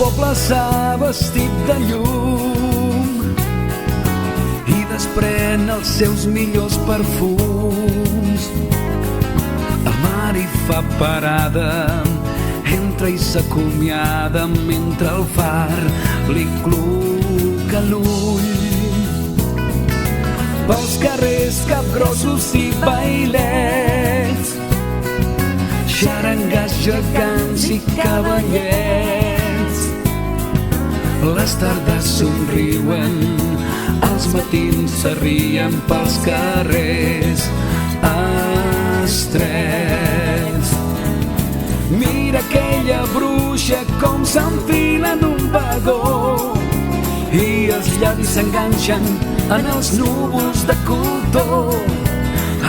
poble s'ha vestit de llum i desprèn els seus millors perfums. El mar hi fa parada, entra i s'acomiada mentre el far li cluca l'ull. Pels carrers capgrossos i bailets, xarangas, gegants i cavallets. Les tardes somriuen, els matins s'arrien pels carrers estrets. Mira aquella bruixa com s'enfila en un vagó i els llavis s'enganxen en els núvols de cotó.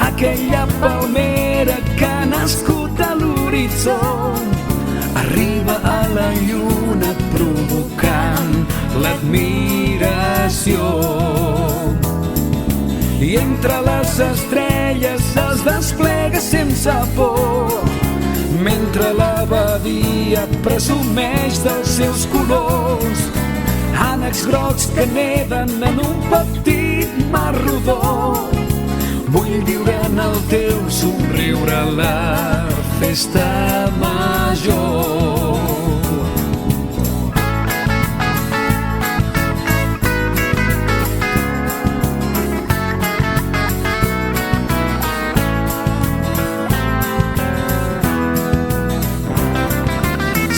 Aquella palmera que ha nascut a l'horitzó arriba a la lluna provocant l'admiració. I entre les estrelles es desplega sense por, mentre la badia presumeix dels seus colors. Ànecs grocs que neden en un petit mar rodó. Vull viure en el teu somriure a la festa major.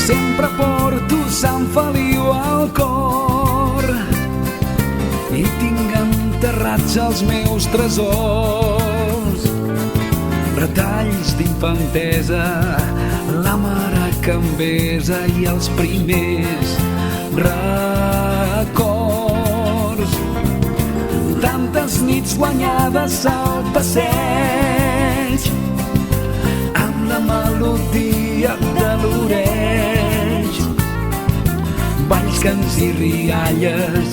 Sempre porto Sant Feliu al cor i tinc enterrats els meus tresors. Retalls d'infantesa, la mare que em besa i els primers records. Tantes nits guanyades al passeig amb la melodia de l'orell. Balls, cants i rialles,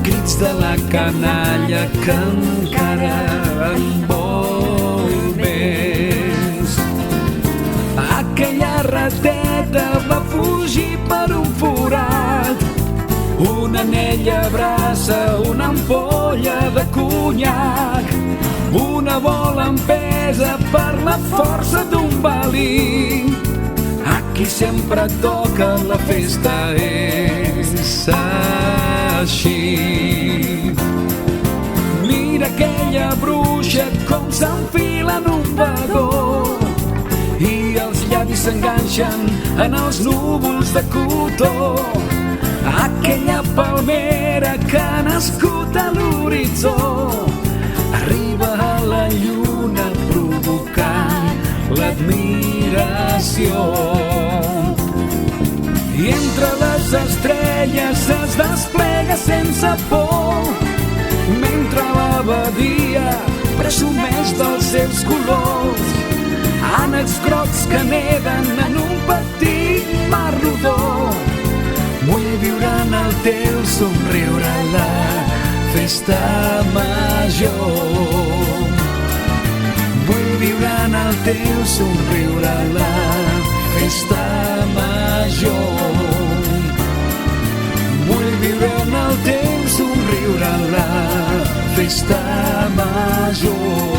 crits de la canalla que encara en vol més. Aquella rateta va fugir per un forat, un anell abraça una ampolla de conyac, una bola empesa per la força d'un balí. Aquí sempre toca, la festa és així. Mira aquella bruixa com s'enfila en un vagó i els llavis s'enganxen en els núvols de cotó. Aquella palmera que ha nascut a l'horitzó arriba a la lluna provocant l'admiració. I entre les estrelles es desplega sense por, mentre la badia presumeix dels seus colors. Ànecs grocs que neden en un petit mar rodó. Vull viure en el teu somriure a la festa major. Vull viure en el teu somriure a la festa major. Vull viure en el teu somriure a la festa major.